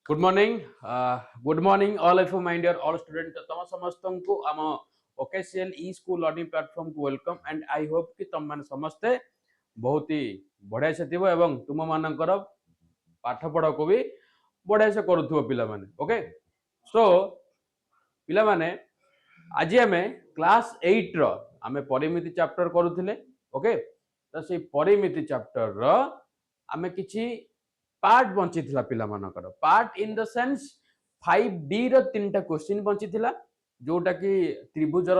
Good morning all of you my dear all student तम समस्त को आम OKCL e school learning platform को वेलकम एंड आई होप कि तुम माने समस्ते बहुत ही बढ़िया से थिबो एवं तुम मानकर पाठ पढ़ा को भी बढ़िया से करूथुबो पिला माने ओके सो पिला माने आज आम क्लास 8 रो आम परिमिति चैप्टर करूथिले ओके तो से परिमिति चैप्टर रो आम किछि पार्ट बंची थिला पिला मानकर part in the sense 5D रो तीनटा क्वेश्चन बंची थिला जोटा कि त्रिभुजर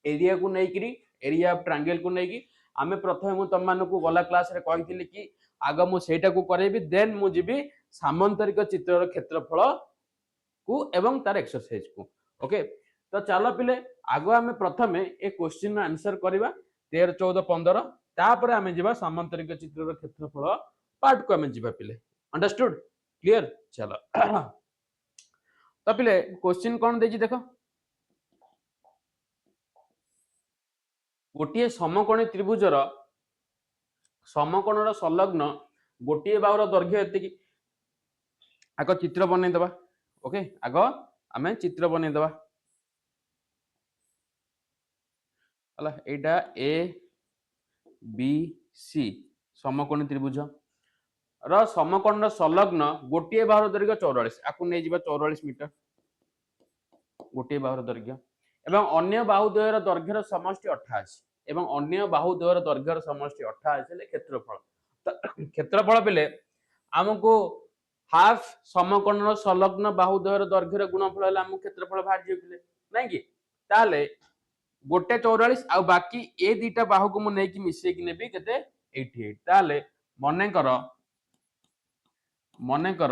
एरिया को नेकिरी एरिया ऑफ ट्रायंगल को नेकी आमे प्रथमे मु तम मानको गला क्लास रे कहिथिले कि आग मु सेटा को करेबी देन मु जिबी सामांतरिक चित्रर क्षेत्रफल को एवं तार एक्सरसाइज को ओके तो चलो पिले आगो आमे प्रथमे ए क्वेश्चन आंसर करबा 13 14 15 तापर आमे जिबा सामांतरिक चित्रर क्षेत्रफल पार्ट को आमे जिबा पिले अंडरस्टूड क्लियर चलो तो पिले क्वेश्चन कौन देजी देखो गोटे समकोणी त्रिभुजर समकोणर संलग्न गोटे बाहुर दैर्घ्य एति आग चित्र बनै दबा ओके आग आमे चित्र बनै दबा हला एटा ए बी सी समकोणी त्रिभुज र समकोण संलग्न गोटे बाहुर दैर्घ्य 44 आकु नै जिबा 44 मीटर गोटे बाहुर दैर्घ्य एवं अन्य बाहु द्वयर दैर्घ्यर समष्टि 88 एवं अन्य बाहु द्वयर दैर्घ्यर समष्टि 88 ले क्षेत्रफल तो क्षेत्रफल पिले हमको हाफ समकोणर संलग्न बाहु द्वयर दैर्घ्यर गुणफल हला हम क्षेत्रफल बाहर जिले नै कि ताले गोटे 44 आ बाकी ए दीटा बाहु को मु नै कि मिसे कि नेबी केते 88 ताले मने कर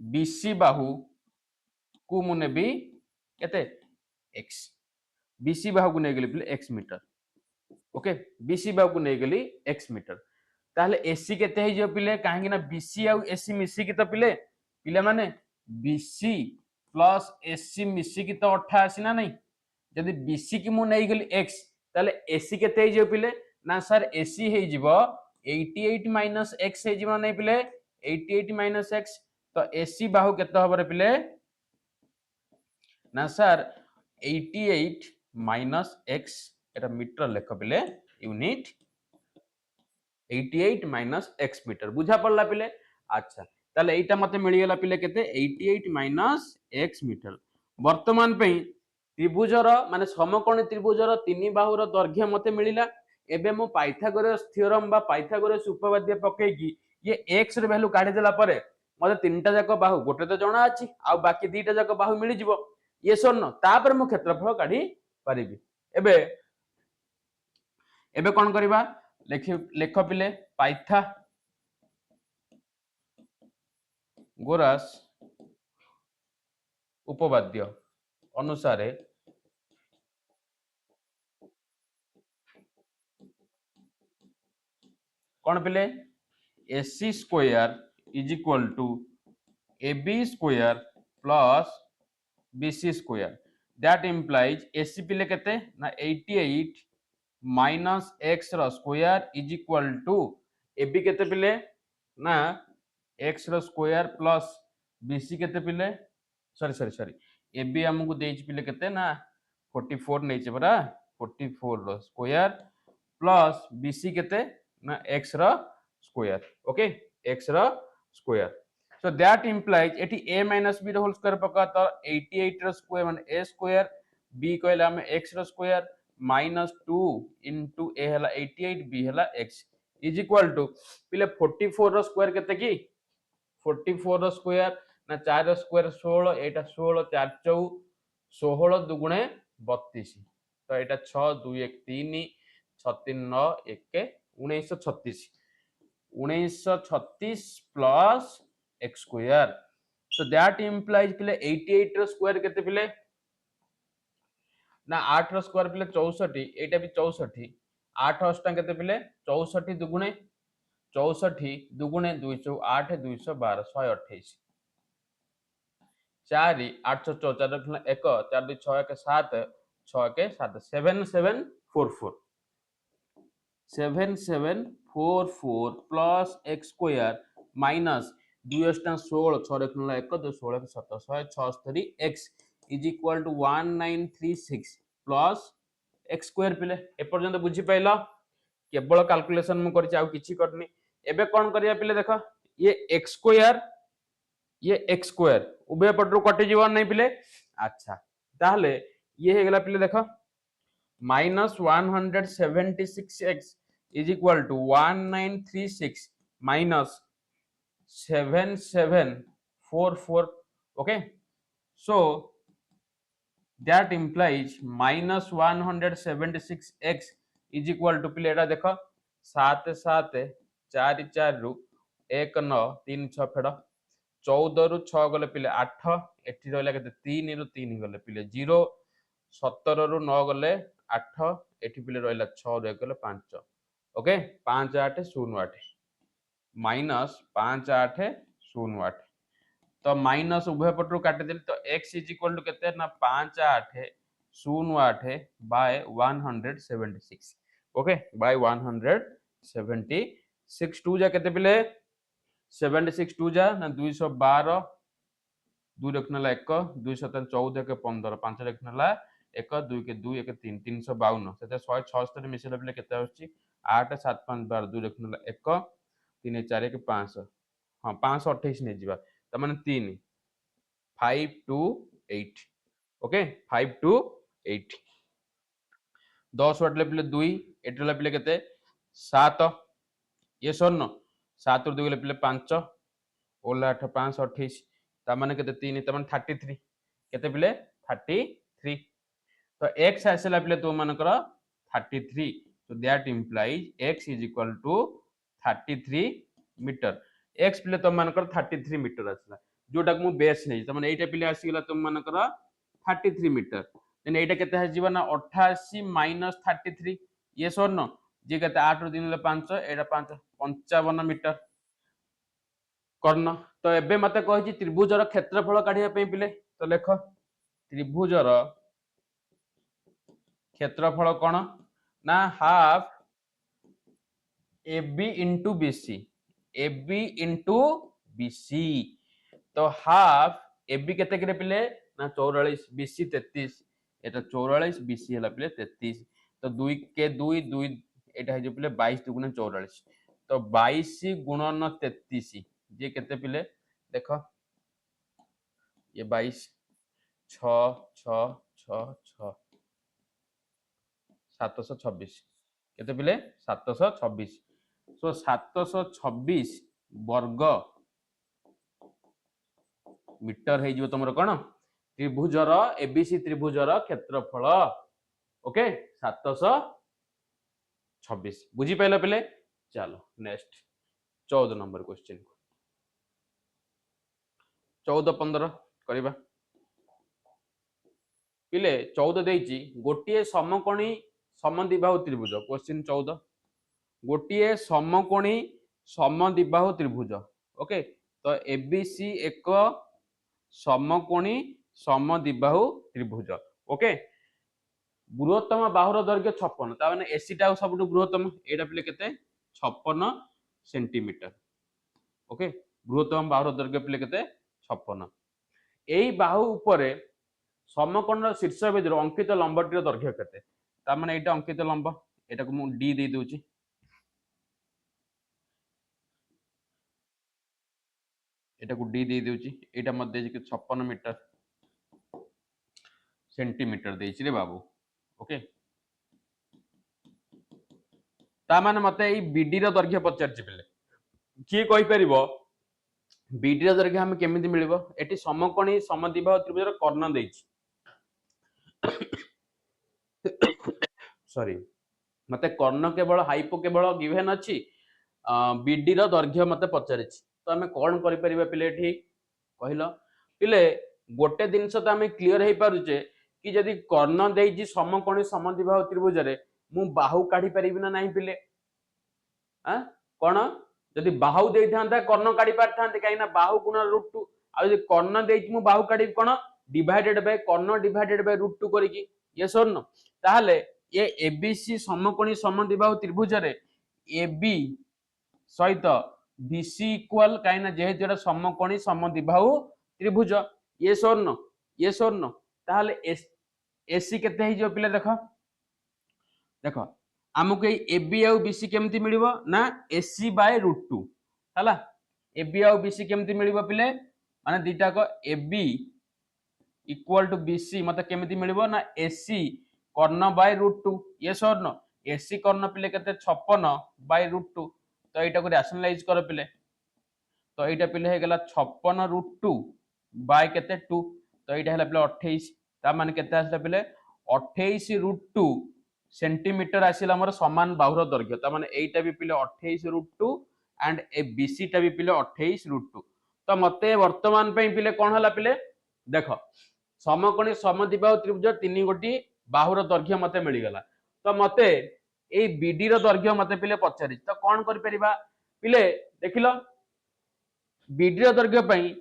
बीसी बाहु को मु नेबी केते x बीसी बाहु को नै गेली पिले x मीटर ओके बीसी बाहु को नै गेली x मीटर ताले एसी केते हे जो पिले काहे कि ना बीसी आ एसी मिसी कि तो पिले पिले माने बीसी प्लस एसी मिसी कि तो 88 ना नहीं जदि बीसी की मु नै गेली x ताले एसी केते हे जो पिले ना सर एसी हे जिवो 88 - x हे जिवो नै पिले 88 - x तो एसी बाहु केते हबरे पिले ना सर 88 - x एटा मीटर लेख पिले यूनिट 88 - x मीटर बुझा पड़ला पिले अच्छा ताले एटा मते मिली गेला पिले केते 88 - x मीटर वर्तमान पे त्रिभुजर माने समकोणी त्रिभुजर तीन बाहुर दैर्घ्य मते मिलिला एबे मो पाइथागोरस थ्योरम बा पाइथागोरस उपपाद्य पकेकी ये x रे वैल्यू काढी देला परे मते तीनटा जाक बाहु गोटे तो जणा अछि आ बाकी दीटा जाक बाहु मिली जिवो ये सोन तापर मो क्षेत्रफल काढी परिबी एबे एबे कोन करबा लेख पिले पाइथा गोरास उपपाद्य अनुसार कौन पिले AC square is equal to AB square plus BC square that implies AC पिले केते ना 88 माइनस x रो square is equal to AB केते पिले ना x रो स्क्वायर प्लस BC केते पिले सॉरी AB हमको देछि पिले केते ना 44 नै छै बरा 44 रो स्क्वायर प्लस BC केते ना x रो स्क्वायर ओके x रो स्क्वायर so that implies एटी a minus b रो होल स्क्वायर पका तो 88 रो स्क्वायर माने a स्क्वायर b कहला हम x रो स्क्वायर माइनस 2 into a हला 88 b हला x इज इक्वल टू पिले 44 रो स्क्वायर केते की 44 रो स्क्वायर ना 4 रो स्क्वायर 16 एटा 16 4 4 16 दुगुणे 32 तो एटा 6 2 1 3 6 3 9 1 1936 1936 plus x square so that implies पिले 88 रो स्क्वायर केते पिले ना 8 रो स्क्वायर पिले 64 एटा भी 64 8 अष्टा केते पिले 64 दुगुणे 64 दुगुणे 208 212 128 4 8 4 1 4 2 6 1 7 6 1 7 7744 7744 प्लस x स्क्वायर माइनस दुई अष्टा 16 6 रखना 1 2 16 7 176 x is equal to 1936 plus x square पिले एपर्यंत बुझी पाइल केवल कैलकुलेशन मु करछि आ किछि करनी एबे कोन करिया पिले देखो ये x स्क्वायर ये x स्क्वायर उभय पटरु कटि जीव नहीं पिले अच्छा ताहले ये हे गेला पिले देखो minus 176x is equal to 1936 minus 7744 okay so that implies minus 176x is equal to पिले एटा देखो 7 7 4 4 रु 1 9 3 6 फेड़ 14 रु 6 गले पिले 8 एठी रहला केते 3 रु 3 गले पिले 0 17 रु 9 गले 8 एठी पिले रहला 6 रु 1 गले 5 ओके 5 8 0 8 माइनस 5 8 0 8 तो माइनस उभय पटरु काटि देली तो x इज इक्वल टू केते ना 5 8 0 8 बाय 176 ओके बाय 176 2 जा केते पिले 76 2 जा ना 212 2 रखनला 1 2 7 14 के 15 5 रखनला 1 2 के 2 1 3 352 सेते 176 मिसेला पिले केते आछि 8 7 5 12 2 रखनला 1 3 4 के 500 हां 528 ने जीवा त माने 3 5 2 8 ओके 5 2 8 10 वाटले पिले 2 8 ले पिले केते 7 ये सोन 7 रु 2 ले पिले 5 ओला 8 5 28 ता माने केते 3 ता माने 33 केते पिले 33 तो x आसेला पिले तो मानकर 33 so that implies x is equal to 33 metre x पिले तो मानकर 33 मीटर आसला जोटा को बेस नै त माने एटा पिले आसी गेला तुम मानकर 33 मीटर देन एटा केते ह जीवा ना 88 माइनस 33 ये सोन जे केते 8 रु 3 ले 5 एटा 5 55 मीटर कर्ण तो एबे मते कहि त्रिभुजर क्षेत्रफल काढिया पे पिले तो लेख त्रिभुजर क्षेत्रफल कोन ना half AB into BC AB into BC तो हाफ AB केते करे पिले ना 44 BC 33 एटा 44 BC हला पिले 33 तो 2 के 2 2 एटा हे जे पिले 22 दुगुना 44 तो 22 गुणन 33 जे केते पिले देखो ये 22 6 6 6 6 726 केते पिले 726 सो 726 वर्ग मीटर हे जिवो तमरो कोन त्रिभुजर एबीसी त्रिभुजर क्षेत्रफल ओके 726 बुझी पाइलो पिले चलो नेक्स्ट 14 नंबर क्वेश्चन 14 15 करिबा पिले 14 देइची गोटिए समकोणी समद्विबाहु त्रिभुज क्वेश्चन 14 गोटिए समकोणी समद्विबाहु त्रिभुज ओके तो एबीसी एक समकोणी समद्विबाहु त्रिभुज ओके बृहत्तम बाहुर दैर्घ्य 56 ता माने एसी टा सबटु बृहत्तम एटा पिले केते 56 सेंटीमीटर ओके बृहत्तम बाहुर दैर्घ्य पिले केते 56 एई बाहु उपरे समकोणर शीर्ष बिंदु अंकित लंबटीर दैर्घ्य केते ता माने एटा अंकित लंब एटा को मु डी दे दोची एटा को डी दे दोची एटा मध्ये जे 56 मीटर सेंटीमीटर देछि रे बाबू ओके ता माने मते एई बीडी र दैर्घ्य पचारछि पिले की कहि परिबो बीडी र दैर्घ्य हम केमिति मिलिबो एटी समकोणी समद्विबाहु त्रिभुजर कर्ण देछि सॉरी मते कर्ण केवल हाइपो केवल गिवन अछि बीडी र दैर्घ्य मते पचारिछि तो हमें कोन करि परिबा पिले एठी कहिलो पिले गोटे दिनस तो हमें क्लियर हे पारुचे कि यदि कर्ण देछि समकोणी समद्विबाहु त्रिभुजरे मु बाहु काढी परिबिना नाही पिले कोन यदि बाहु देइ थांता कर्ण काढी पारथांते काइना बाहु गुण √2 आ यदि कर्ण देछि मु बाहु काढी कोन डिवाइडेड बाय कर्ण डिवाइडेड बाय √2 करिकि यस और नो ताहले ये एबीसी समकोणी समद्विबाहु त्रिभुजरे एबी सहित BC इक्वल कहीं ना जेहेतु एटा समकोणी समद्विबाहु त्रिभुज yes or no yes or no ताहले AC केते हे जो पिले देखो देखो आमको AB आउ BC केमती मिलिबो ना AC बाय √2 हला AB आउ BC केमती मिलिबो पिले माने दीटा को AB इक्वल टू BC मते केमती मिलिबो ना AC Karna bye √2 yes or no AC कर्ण पिले केते 56 बाय √2 तो एटा को रैशनलाइज कर पिले तो एटा पिले हे गेला 56 √2 बाय केते 2 तो एटा हला पिले 28 ता माने केते आसला पिले 28 √2 सेंटीमीटर आसिला हमर समान बाहुर दैर्घ्य ता माने एटा भी पिले 28 √2 एंड ए BC टा भी पिले 28 √2 तो मते वर्तमान पे पिले कोन हला पिले देखो समकोणी समद्विबाहु त्रिभुज तीन गोटी बाहुर दैर्घ्य मते मिली गला तो मते ए BD रो दैर्घ्य मते पिले पचारि तो कोन करि परिबा पिले देखिलो BD रो दैर्घ्य पई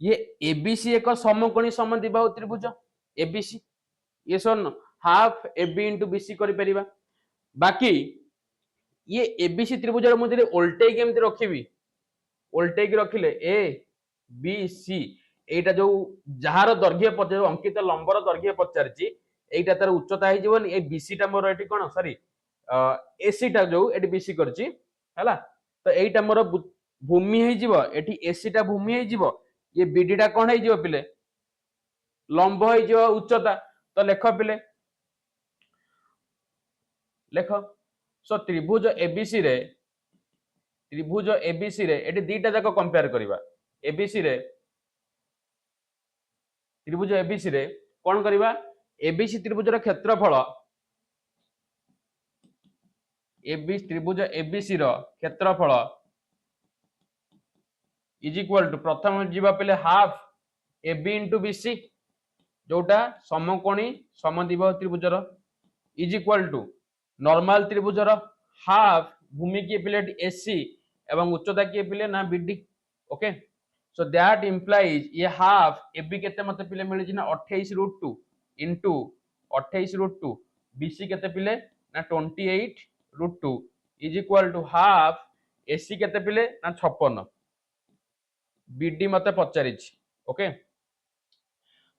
ये ABC एक समकोणी समद्विबाहु त्रिभुज ABC ये सुन हाफ AB इंटू BC करि परिबा बाकी ये ABC त्रिभुज रो मधे उल्टे केमति रखिबी उल्टे की रखिले A B C एटा जो जहार दैर्घ्य पचार अंकित लंबर दैर्घ्य पचारची एटा तार उच्चता हे जीवन ए BC टा मोर एटी कोन सॉरी AC टा जो एटी BC करची हला तो एटा मोर भूमि हे जीव एटी AC टा भूमि हे जीव ये BD टा कोन हे जीव पिले लंब हे जीव उच्चता तो लेख पिले लेख सो त्रिभुज ABC रे एटी दीटा जाक कंपेयर करिबा ABC रे त्रिभुज ABC रे कोन करिबा ABC त्रिभुज रो क्षेत्रफल त्रिभुज ABC रो क्षेत्रफल इज इक्वल टू प्रथम जीवा पले हाफ AB इंटू BC जोटा समकोणी समद्विबाहु त्रिभुज रो इज इक्वल टू नॉर्मल त्रिभुज रो हाफ भूमि की पिले AC एवं उच्चता की पिले ना BD okay so that implies ये हाफ AB केते मते पिले मिलि जिना 28 √2 इनटू 28 √2 BC केते पिले ना 28 √2 is equal to half AC केते पिले ना 56 BD मते पचारिछि ओके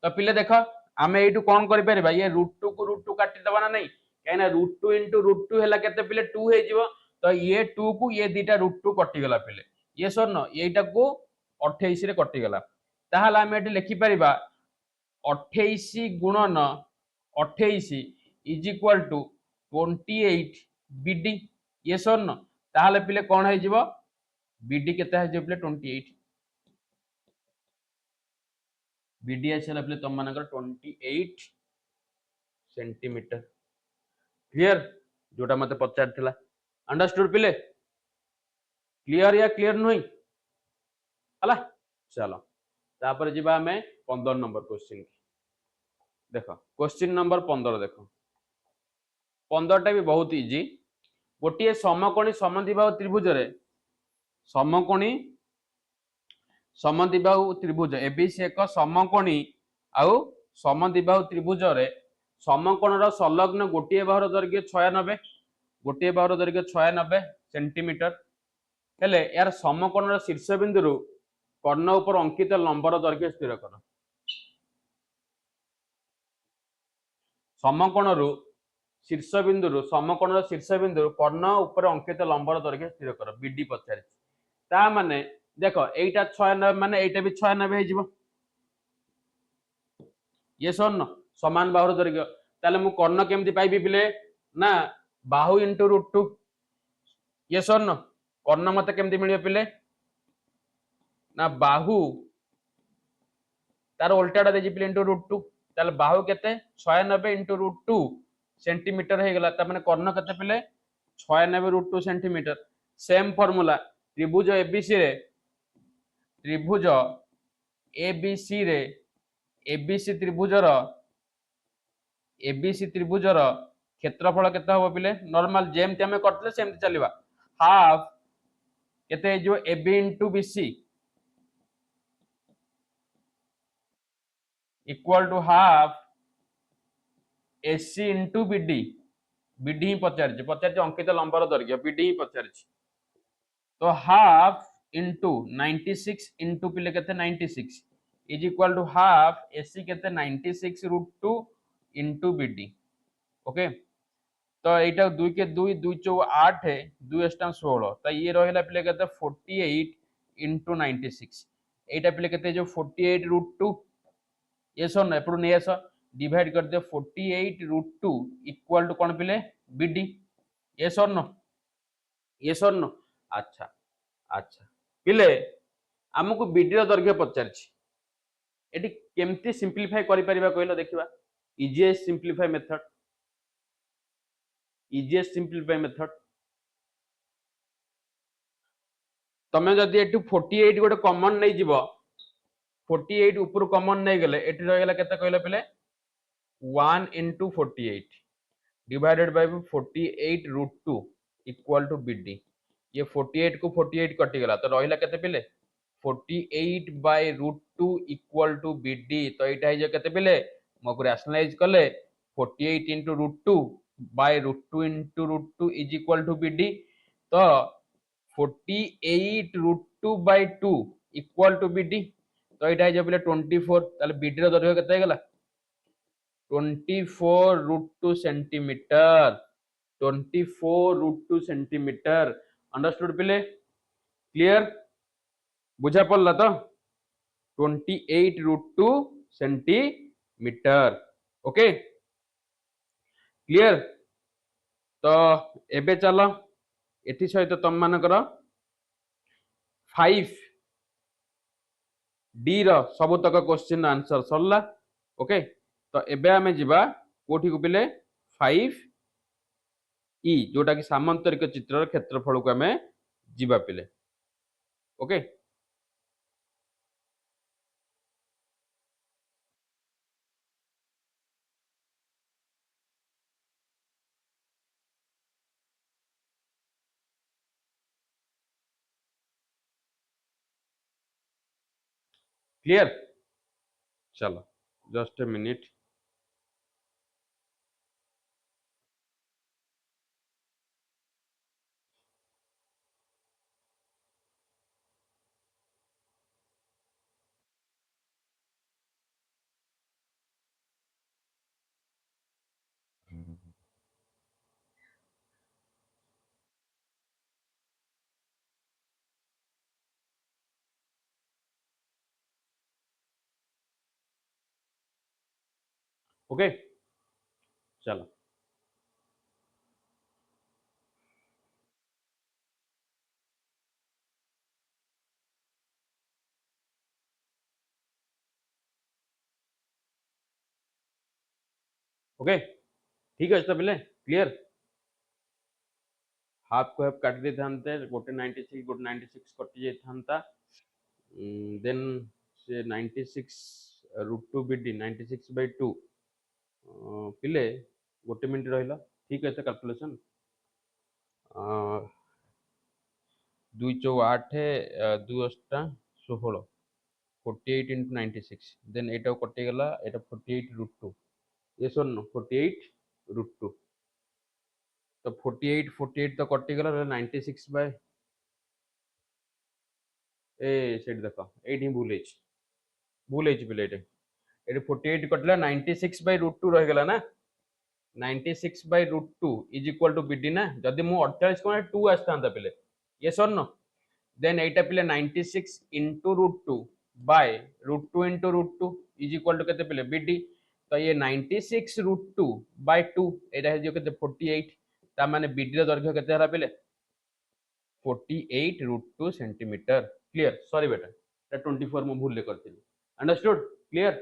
तो पिले देखो आमे एटू कोन करि परिबा ये √2 को √2 काटि दबा ना नहीं कहना √2 इंटू √2 हैला केते पिले 2 हे जीवो तो ये 2 को ये दीटा √2 कटि गला पिले ये सर न एटा को 28 रे कटि गला ताहाला आमे एटी लिखि परिबा 28 गुणन 28 इज इक्वल टू 28 BD ये सर न ताहाले पिले कोन हे जीवो BD केते हे जे पिले 28 BD आछला पिले तम मानकर 28 सेंटीमीटर क्लियर जोटा मते पचार थिला अंडरस्टूड पिले क्लियर या क्लियर नहीं हला चलो तापर जिबा हमें 15 नंबर क्वेश्चन देखो क्वेश्चन नंबर 15 देखो 15 टा भी बहुत इजी गोटे समकोणी समद्विबाहु त्रिभुज रे समकोणी समद्विबाहु त्रिभुज ABC एक समकोणी आउ समद्विबाहु त्रिभुज रे समकोणर संलग्न गोटे बाहुर दैर्घ्य 96 गोटे बाहुर दैर्घ्य 96 सेंटीमीटर हेले यार समकोणर शीर्ष बिंदु कर्ण ऊपर अंकित लंबर दैर्घ्य स्थिर कर समकोणर शीर्ष बिंदु कर्ण ऊपर अंकित लंबर दैर्घ्य स्थिर कर BD पचारि ता माने देखो एटा 96 माने एटा भी 96 हे जिवो ये सोन समान बाहुर दैर्घ्य ताले मु कर्ण केमति पाइबी पिले ना बाहु इंटू √2 ये सोन कर्ण मते केमति मिलियो पिले ना बाहु तार उल्टाटा दे पिले इंटू √2 ताले बाहु केते 96 इंटू √2 सेंटीमीटर हे गला ता माने कर्ण केते पिले 96 √2 सेंटीमीटर सेम फार्मूला त्रिभुज ABC रे ABC त्रिभुजर क्षेत्रफल केते हो पिले नॉर्मल जेमति हमें करतले सेमति चलीबा हाफ केते जो AB into BC equal to half AC into BD BD ही पचार अंकित लंबर दैर्घ्य BD ही पचार तो हाफ इंटू 96 इंटू पिले केते 96 is equal to half AC केते 96 रूट 2 इंटू बीडी ओके। तो एटा 2 के 2 2 चौ 8 है 2 अष्टाम 16 तो ये रहिला पिले केते 48 इंटू 96 एटा पिले केते जो 48 रूट 2 ये सर एपड़ नहीं आस डिवाइड कर दियो 48 रूट 2 इक्वल टू कौन पिले बीडी ये सर नो ये सर नो अच्छा अच्छा पिले आमको बीडी दैर्घ्य पचार एटी केमती सिंप्लीफाई करि परिबा कहलो देखिबा इजीएस्ट सिंप्लीफाई मेथड तमे जदि एटू 48 गोटे कॉमन नहीं जीवो 48 ऊपर कॉमन नहीं गले एटी रह गला केते कहलो पिले 1 into 48 divided by 48 root 2 equal to BD ये 48 को 48 कटि गला तो रहिला केते पिले 48 by root 2 equal to BD तो एटा हे जे केते पिले मको रैशनलाइज कले 48 into root 2 by root 2 into root 2 is equal to BD तो 48 root 2 by 2 equal to BD तो एटा हे जे पिले 24 ताले BD रो दैर्घ्य केते गला 24 root 2 centimeter 24 root 2 centimeter understood पिले क्लियर बुझा पड़ला तो 28 root 2 centimeter ओके क्लियर तो एबे चलो एथि सहित तुम मानकर 5 डी रो सबतक क्वेश्चन आंसर सरला ओके तो एबे आमे जिबा कोठी को पिले 5 ई जोटा कि सामांतरिक चित्रर क्षेत्रफल को आमे जिबा पिले ओके क्लियर चलो जस्ट ए मिनट ओके चलो ओके ठीक है तो पिले क्लियर हाफ को हाफ काट दे थानते गोटे 96 गोटे 96 कटि जाई थानता देन से 96 रूट 2 बीडी 96 by 2 पिले गोटे मिनट रहिला ठीक है कैलकुलेशन 2 चौ 8 2 अष्टा 16 48 into 96 देन एटा कटि गला एटा 48 रूट 2 ये सुन 48 रूट 2 तो 48 तो कटि गला 96 by ए सेट देखो एठी भूल हेछि पिले एठी 48 कटला 96 by रूट 2 रह गला ना 96 by root 2 is equal to BD ना जदि मु 48 कोन 2 आस्तांता पिले ये सर नो देन एटा पिले 96 into root 2 by root 2 into root 2 is equal to केते पिले बीडी तो ये 96 रूट 2 by 2 एटा हे जो केते 48 ता माने बीडी रो दैर्घ्य केते हला पिले 48 रूट 2 सेंटीमीटर क्लियर सॉरी बेटा एटा 24 मु भूल ले करथिली अंडरस्टूड क्लियर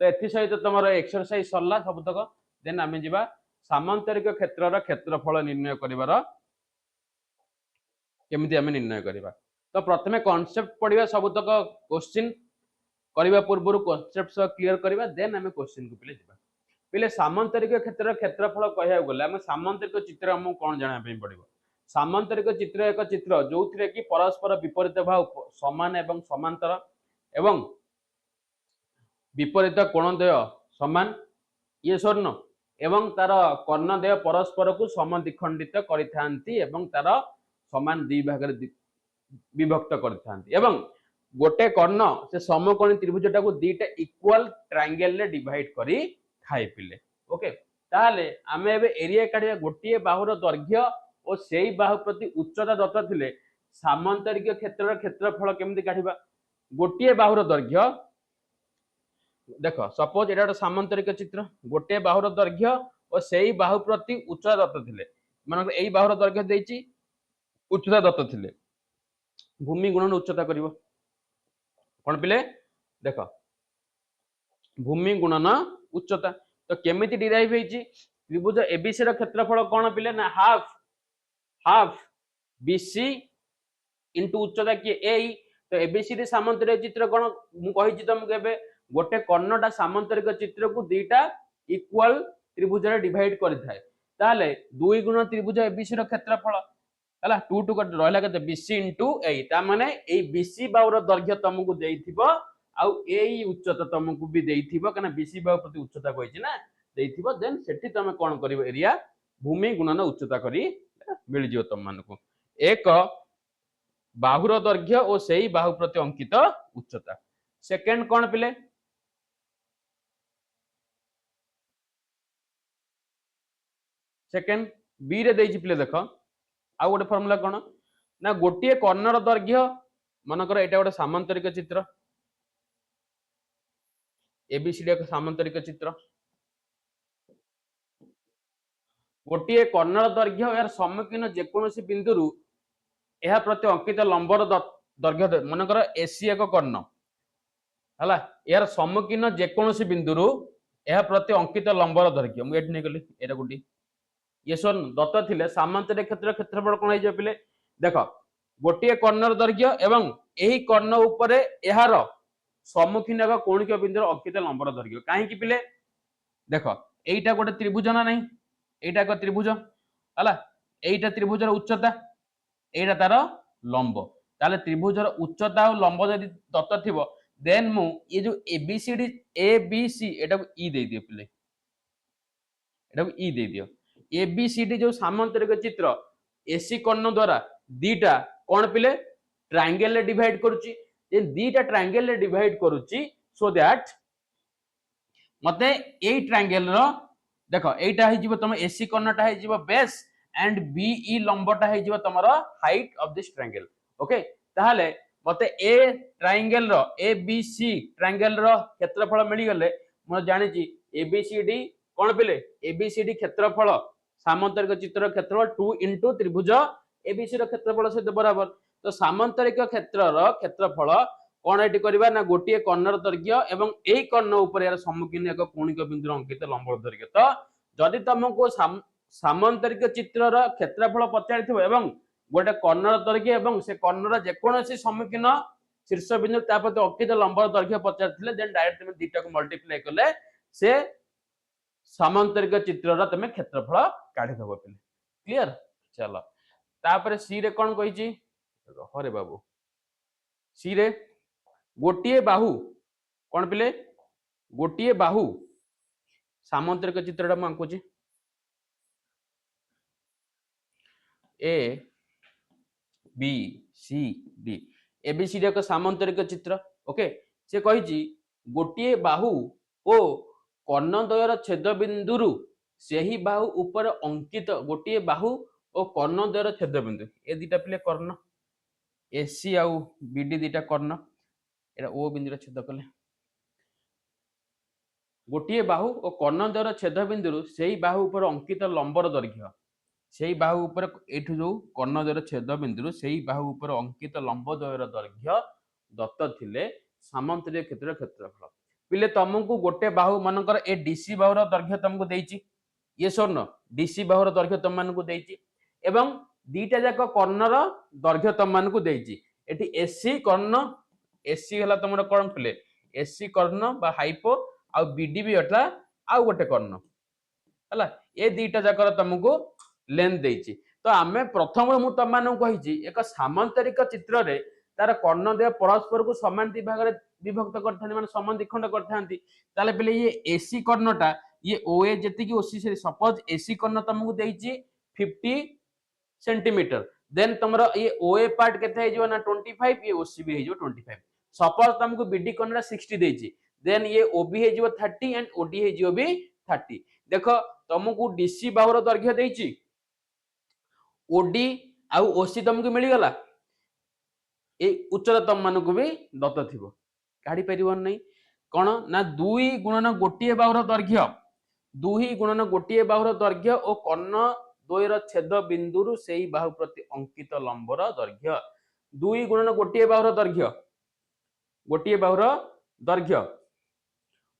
तो एथि सहित तमरो एक्सरसाइज सरला सबतक देन आमे जिबा सामांतरिक क्षेत्रर क्षेत्रफल निर्णय करिवार केमिति आमे निर्णय करिबा तो प्रथमे कांसेप्ट पढिबा सबतक क्वेश्चन करिबा पूर्व कांसेप्ट सब क्लियर करिबा देन आमे क्वेश्चन को पिले सामांतरिक क्षेत्रर क्षेत्रफल कहया गले आमे सामांतरिक चित्र हम कोन जाना पे पड़िबो सामांतरिक चित्र एक चित्र जो कि परस्पर विपरीत भाव समान एवं समांतर एवं विपरीत कोणद्वय समान ये स्वर्ण एवं तार कर्णद्वय परस्पर को समद्विखंडित करिथांती एवं तार समान दुई भाग विभक्त कर गोटे कर्ण से समकोणी त्रिभुजटा को दीटा इक्वल ट्रायंगल रे डिवाइड करी खाई पिले ओके ताले आमे एबे एरिया काढिया गोटिए बाहुर दैर्घ्य और सेई बाहु प्रति उच्चता दत्त थिले सामांतरिक क्षेत्रर क्षेत्रफल केमति काढिबा गोटिए बाहुर दैर्घ्य देख सपोज एटा सामांतरिक चित्र गोटे बाहुर दैर्घ्य और सेई बाहु प्रति उच्चता दत्त थिले मान एई बाहुर दैर्घ्य देइची उच्चता दत्त थिले भूमि गुणन उच्चता करिवो कोन पिले देख भूमि गुणन उच्चता तो केमिति डिराइव हेची त्रिभुज एबीसी र क्षेत्रफल कोन पिले ना हाफ बीसी इनटू उच्चता कि ए तो एबीसी रे सामांतरिक चित्र कोन मु कहिची तुमके एबे गोटे कर्णटा सामांतरिक चित्र को दुईटा इक्वल त्रिभुज रे डिवाइड करि थाए ताले 2 गुण त्रिभुज एबीसी र क्षेत्रफल हला 2 टू रहला केते बीसी इनटू ए ता माने ए बीसी बाहुर दैर्घ्य तुमको देइथिबो आउ एई उच्चता तुमको भी देइथिबो कना बीसी बाहु प्रति उच्चता कहिछि ना देइथिबो देन सेठी तमे कोन करिवो एरिया भूमि गुणन उच्चता करी मिल जिवो तम मानको एक बाहुर दैर्घ्य और सेई बाहु प्रति अंकित उच्चता सेकंड कोन पिले सेकंड बी रे देइछि पिले देखो आ गोटे फॉर्मूला कोन ना गोटिए कर्णर दैर्घ्य मानकर एटा गोटे सामांतरिक चित्र एबीसीडी एक सामांतरिक चित्र गोटिए कर्णर दैर्घ्य यार सम्मुखीन जेकोसी बिंदुरु यह प्रति अंकित लंबर दैर्घ्य मानकर एसी एक कर्ण हला यार सम्मुखीन जेकोसी बिंदुरु यह प्रति अंकित लंबर दैर्घ्य मु एठी नै गली एटा गोटी ये सोन दत्त थिले सामांतरिक क्षेत्रफल कोन हे जे पिले देखो गोटिए कर्णर दैर्घ्य एवं एही कर्ण उपरे एहार सम्मुखीन एक कोणिक बिंदुर अंकित लंबर दैर्घ्य काहे कि पिले देखो एईटा गोटे त्रिभुज ना नहीं एईटा एक त्रिभुज हला एईटा त्रिभुजर उच्चता एईटा तार लंब ताले त्रिभुजर उच्चता और लंब यदि दत्त थिबो देन मु ये जो एबीसीडी एबीसी एटा को ई दे दियो पिले एटा को ई दे दियो एबीसीडी जो सामांतरिक चित्र एसी कर्ण द्वारा दीटा कोन पिले ट्रायंगल रे डिवाइड करूची जे दीटा ट्रायंगल रे डिवाइड करूची सो दैट मते एई ट्रायंगल रो देखो एटा हे जीवो तम एसी कर्णटा हे जीवो बेस एंड बीई लंबटा हे जीवो तमरो height of this triangle okay ताहाले मते ए ट्रायंगल रो एबीसी ट्रायंगल रो क्षेत्रफल मिली गले म जानि छी एबीसीडी कोन पिले एबीसीडी क्षेत्रफल सामांतरिक चित्र क्षेत्रफल 2 इनटू त्रिभुज एबीसी रो क्षेत्रफल से बराबर तो सामांतरिक क्षेत्रर क्षेत्रफल कोन एटी करबा ना गोटिए कर्णर दैर्घ्य एवं एई कर्ण ऊपर यार सम्मुखीन एक कोणिक बिंदु अंकित लंब दैर्घ्य तो जदि तुमको सामांतरिक चित्रर क्षेत्रफल पचारिथिबो एवं गोटे कर्णर दैर्घ्य एवं से कर्णर जेकोसी सम्मुखीन शीर्ष बिंदु तापते अंकित लंब दैर्घ्य पचारिथिले देन डायरेक्ट तुम दीटा को मल्टीप्लाई करले से सामांतरिक चित्रर तुम क्षेत्रफल काढी दबो पिले क्लियर चलो तापर सी रे कोन कहिची हरे बाबू सी रे गोटिए बाहु कोन पिले गोटिए बाहु सामांतरिक चित्रटा म आंकुची A B C D ABCD एक सामांतरिक चित्र ओके से कहिची गोटिए बाहु ओ कर्णद्वयर छेद बिंदुरु सेही बाहु ऊपर अंकित गोटिए बाहु और कर्णद्वयर छेद बिंदु ए दीटा पिले कर्ण एसी आउ बीडी दीटा कर्ण एटा ओ बिंदुर छेद कले गोटिए बाहु और कर्णद्वयर छेद बिंदुरु सेही बाहु ऊपर अंकित लंबर दैर्घ्य सेही बाहु ऊपर एठु जो कर्णद्वयर छेद बिंदुरु सेही बाहु ऊपर अंकित लंब द्वयर दैर्घ्य दत्त थिले सामांतरिक क्षेत्र क्षेत्रफल पिले तुमको गोटे बाहु मानकर ए डीसी बाहुर दैर्घ्य तुमको देइची ये सोन डीसी बाहुर दैर्घ्य तुम मानकु देइची एवं दीटा जाक कर्णर दैर्घ्य तुम मानकु देइची एठी एसी कर्ण एसी हला तुमर कोन पिले एसी कर्ण बा हाइपो आ बीडी भी हटला आ गोटे कर्ण हला ए दीटा जाकर तुमको लेंथ देइची तो आमे प्रथम मु तुम मानकु कहिची एक सामांतरिक चित्र रे तार कर्ण दे परस्पर को समान विभाग रे विभक्त करथानी माने समान दिखंड करथांती ताले पले ये एसी कर्णटा ये ओए जेति की ओसी से सपोज एसी कर्ण तुमको देइची 50 सेंटीमीटर देन तुमर ये ओए पार्ट केते हे जो ना 25 ये ओसी भी हे जो 25 सपोज तुमको बीडी कोनरा 60 देछि देन ये ओबी हे जो 30 एंड ओडी हे जो भी 30 देखो तुमको डीसी बाहुर दैर्घ्य देछि ओडी आ ओसी तुमको मिली गला ए उच्चता तुम मानको भी दत्त थिबो काढी परिवन नै कोन ना 2 गुणन गोटिए बाहुर दैर्घ्य 2 गुणन गोटिए बाहुर दैर्घ्य और कर्ण द्वयर छेद बिंदुरु सेही बाहु प्रति अंकित लंबर दैर्घ्य 2 गुणन गोटिए बाहुर दैर्घ्य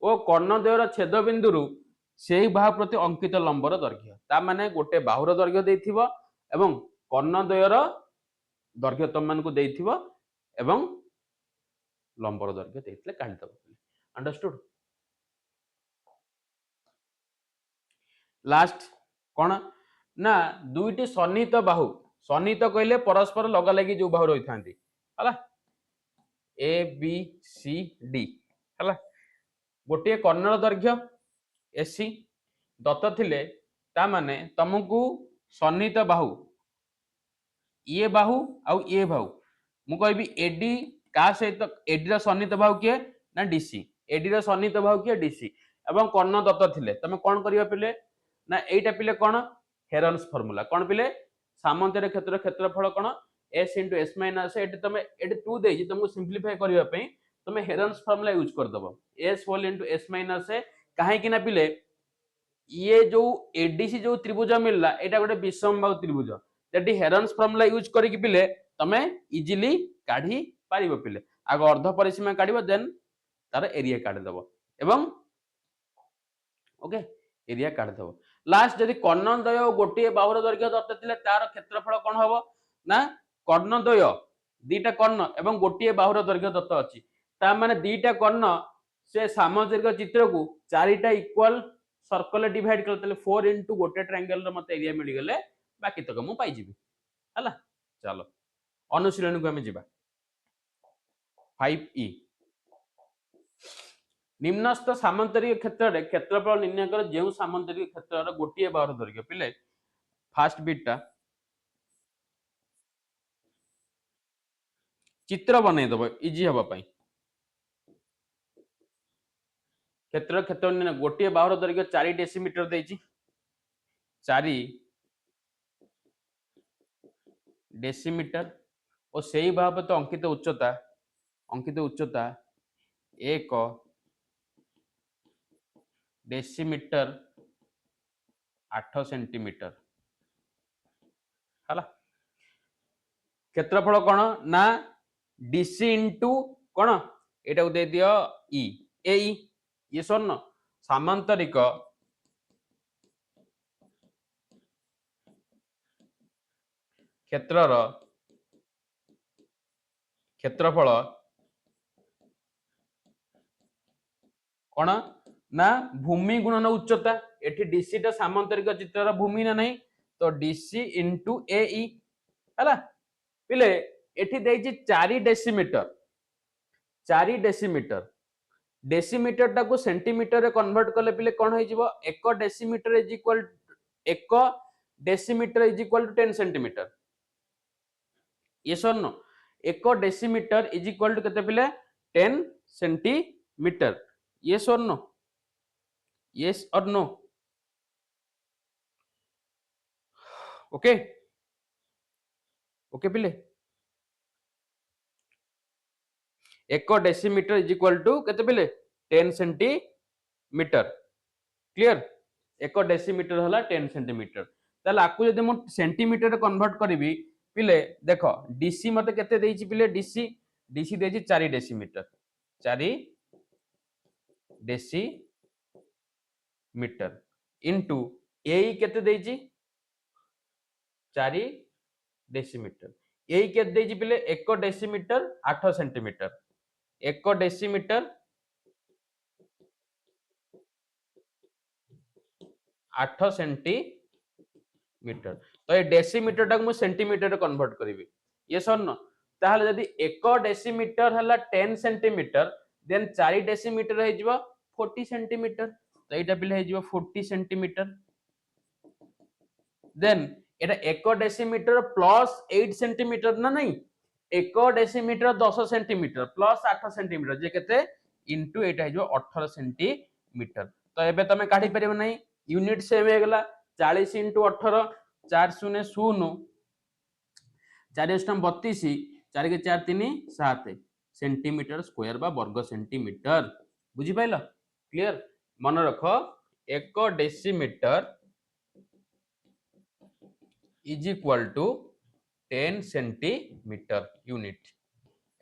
और कर्ण द्वयर छेद बिंदुरु सेही बाहु प्रति अंकित लंबर दैर्घ्य ता माने गोटे बाहुर दैर्घ्य देथिबो एवं कर्ण द्वयर दैर्घ्य तुम मानको देथिबो एवं लंबर दैर्घ्य देथिले काढी दबो अंडरस्टूड लास्ट कौन ना दुईटी सन्निहित बाहु सन्निहित कहले परस्पर लगा लगी जो बाहु रही था ए बी सी डी है गोटे कर्णर दैर्घ्य एसी दत्त थिले ता माने तुमको सन्निहित बाहु ये बाहु आउ ये बाहु मु कहबी एडी का सहित एडी रा सन्निहित बाहु किए ना डीसी एडी रा सन्निहित बाहु किए डीसी एवं कर्ण दत्त थिले तमे कोन करियो पिले ना एटा पिले कोन हेरन्स फार्मूला कोन पिले सामंतर क्षेत्रफल कोन s * s - एटी तमे एटी 2 देजी तुमको सिंपलीफाई करिवा पई तमे हेरन्स फार्मूला यूज कर दबो s होल * s - a काहे कि ना पिले ये जो एडीसी जो त्रिभुज मिलला एटा गोटे विषम बाहु त्रिभुज जति हेरन्स फार्मूला यूज करी कि पिले तमे इजीली काढी पारिबो पिले आग अर्ध परिसीमा काढिबो देन तार एरिया काढी दबो एवं ओके एरिया काढी दबो लास्ट जदि कर्णद्वय गोटे बाहुर दैर्घ्य दत्त थिले तार क्षेत्रफल कोन हबो ना कर्णद्वय दीटा कर्ण एवं गोटे बाहुर दैर्घ्य दत्त अछि ता माने दीटा कर्ण से सामंजस्य चित्र को चारिटा इक्वल सर्कल डिवाइड करतले 4 इनटू गोटे ट्रायंगल र मते एरिया मिली गले बाकी तक मु पाई जिबी हला चलो अनुशीलन को हमें जिबा 5e निम्नस्थ सामंतरिक क्षेत्र रे क्षेत्रफल निर्णय कर जेउ सामंतरिक क्षेत्र र गोटे बाहुर दैर्घ्य पिले फास्ट बिटटा चित्र बनै दबो इजी हबा पई क्षेत्र निर्णय गोटे बाहुर दैर्घ्य 4 डेसीमीटर देछि 4 डेसीमीटर और सेही भाव तो अंकित उच्चता 1 डेसीमीटर 8 सेंटीमीटर हला क्षेत्रफल कोन ना डीसी इंटू कोन एटा को दे दियो ई ए ये स्वर्ण सामांतरिक क्षेत्रर क्षेत्रफल कोन ना भूमि गुणन उच्चता एठी डीसी टा सामांतरिक चित्रर भूमि ना नहीं तो डीसी इंटू ए हला पिले एठी देछि 4 डेसीमीटर 4 डेसीमीटर डेसीमीटर टा को सेंटीमीटर रे कन्वर्ट करले पिले कोन होई जिवो 1 decimetre is equal 1 decimetre is equal to 10 centimetre ये सुन 1 डेसीमीटर इज इक्वल टू केते पिले 10 centimetre yes or no yes or no okay okay पिले 1 डेसीमीटर इज इक्वल टू केते पिले 10 सेंटीमीटर क्लियर 1 डेसीमीटर हला 10 सेंटीमीटर ताले आकु जदि मु सेंटीमीटर रे कन्वर्ट करबी पिले देखो डीसी मते केते देछि पिले डीसी डीसी देछि 4 डेसीमीटर 4 डेसीमीटर इनटू ए केते देछि 4 डेसीमीटर ए केते देछि पिले 1 डेसीमीटर 8 सेंटीमीटर 1 डेसीमीटर 8 सेंटीमीटर तो ये डेसीमीटर टाक मु सेंटीमीटर रे कन्वर्ट करिवि ये सर न ताहले जदि 1 डेसीमीटर हला 10 सेंटीमीटर देन 4 डेसीमीटर हे जिवो 40 सेंटीमीटर तो एटा पिले हे जिवो 40 सेंटीमीटर देन एटा 1 डेसीमीटर प्लस 8 सेंटीमीटर ना नहीं 1 डेसीमीटर 10 सेंटीमीटर प्लस 8 सेंटीमीटर जे केते इनटू एटा जो 18 सेंटीमीटर तो एबे तमे काढी परिबो नहीं यूनिट सेम हे गेला 40 * 18 4 0 0 4 अष्टम 32 4 के 4 3 7 सेंटीमीटर स्क्वायर बा वर्ग सेंटीमीटर बुझी पाइलो क्लियर मन रख 1 decimetre is equal to 10 centimetre unit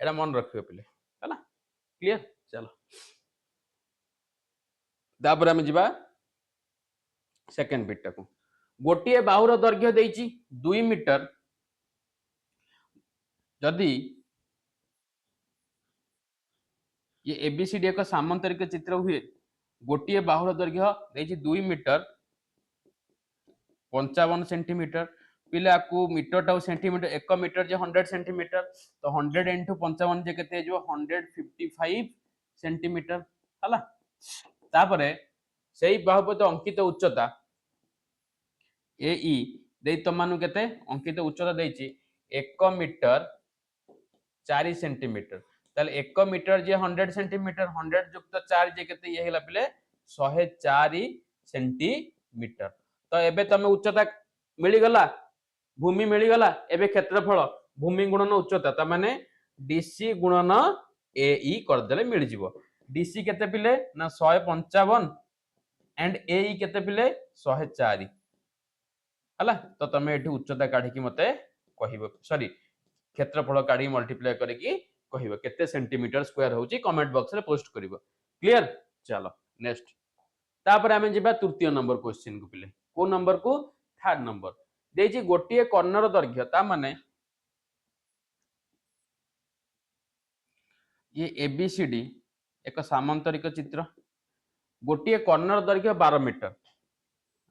एटा मन रखियो पिले हैला क्लियर चलो तापर हम जिबा सेकंड बिट टाको गोटिए बाहुर दैर्घ्य देइची 2 मीटर जदि ये एबीसीडी एक सामांतरिक चित्र हुए गोटिए बाहुर दैर्घ्य देइची 2 मीटर 55 सेंटीमीटर पिला को मीटर टा सेंटीमीटर 1 मीटर जे 100 सेंटीमीटर तो 100 * 55 जे केते जो 155 सेंटीमीटर हला तापरे सेही बाहुपद अंकित उच्चता एई देई तमानु केते अंकित उच्चता देइची 1 मीटर 4 सेंटीमीटर ताले 1 मीटर जे 100 सेंटीमीटर 100 युक्त 4 जे केते ये हेला पिले 104 सेंटीमीटर तो एबे तमे उच्चता मिली गला भूमि मिली गला एबे क्षेत्रफल भूमि गुणन उच्चता त माने डीसी गुणन एई कर देले मिल जिवो डीसी केते पिले ना 155 एंड एई केते पिले 104 हला तो तमे एठी उच्चता काढी की मते कहिबो सॉरी क्षेत्रफल काढी मल्टीप्लाई करी की कहिबो केते सेंटीमीटर स्क्वायर होची कमेंट बॉक्स रे पोस्ट करिवो क्लियर चलो नेक्स्ट तापर हमें जिबा तृतीय नंबर क्वेश्चन को पिले को नंबर को थर्ड नंबर देजी गोटिए कर्णर दैर्घ्य ता माने ये एबीसीडी एक सामांतरिक चित्र गोटिए कर्णर दैर्घ्य 12 मीटर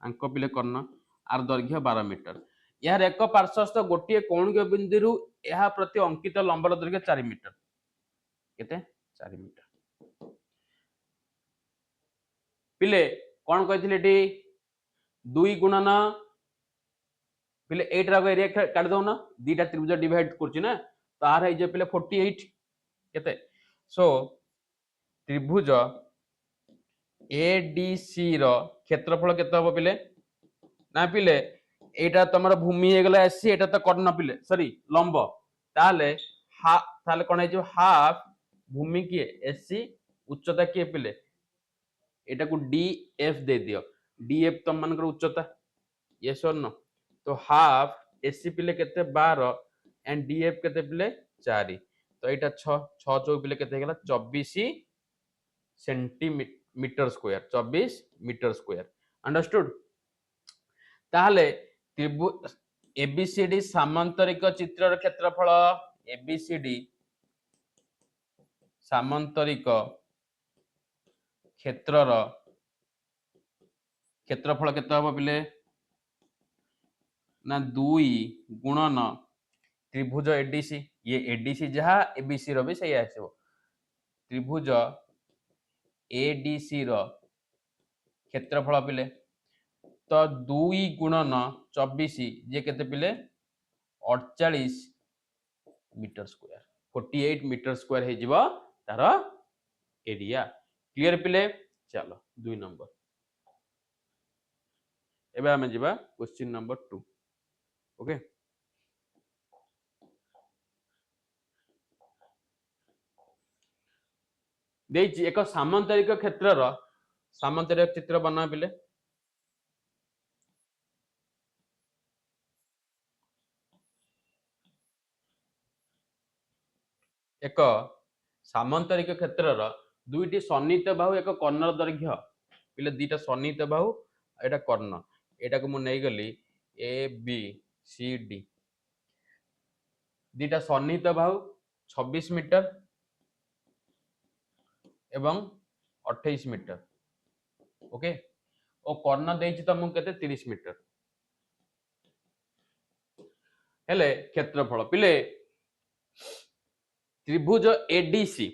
अंक पिले कर्ण आर दैर्घ्य 12 मीटर यार एक पार्श्वस्थ गोटिए कोणीय बिंदु यह प्रति अंकित लंबर दैर्घ्य 4 मीटर केते 4 मीटर पिले कौन कहथिले टी 2 गुणन पिले 8 राग एरिया काट दो ना दीटा त्रिभुज डिवाइड करछि ना तार है जे पिले 48 केते सो त्रिभुज एडीसी रो क्षेत्रफल केते हो पिले ना पिले एटा तमरा भूमि हे गेला एससी एटा तो कर्ण पिले सॉरी लंब ताले ताले कोन है जो हाफ भूमि की एससी उच्चता के पिले एटा को डीएफ दे दियो डीएफ तम मन कर उच्चता यस और नो तो हाफ एससी पिले केते 12 एंड डीएफ केते पिले 4 तो एटा 6 6 चौ पिले केते गेला 24 centimetre square 24 metre square understood ताहले त्रिभुज एबीसीडी सामांतरिक चित्रर क्षेत्रफल एबीसीडी सामांतरिक क्षेत्रर क्षेत्रफल केते हबो पिले ना 2 गुणन त्रिभुज एडीसी ये एडीसी जहा एबीसी रो भी सही आसीबो त्रिभुज एडीसी रो क्षेत्रफल पिले तो 2 गुणन 24 जे केते पिले 48 मीटर स्क्वायर 48 मीटर स्क्वायर हे जिवो तार एरिया क्लियर पिले चलो 2 नंबर एबे हम जिबा क्वेश्चन नंबर 2 ओके देछि एक सामांतरिक क्षेत्रर सामांतरिक चित्र बना पिले एक सामांतरिक क्षेत्रर दुईटी सन्निहित बाहु एक कर्णर दैर्घ्य पिले दुईटा सन्निहित बाहु एटा कर्ण एटा को मु नै गली ए बी सी डी दुईटा सन्निहित बाहु 26 मीटर एवं 28 मीटर ओके ओ कर्ण देछि तमु केते 30 मीटर हेले क्षेत्रफल पिले त्रिभुज एडीसी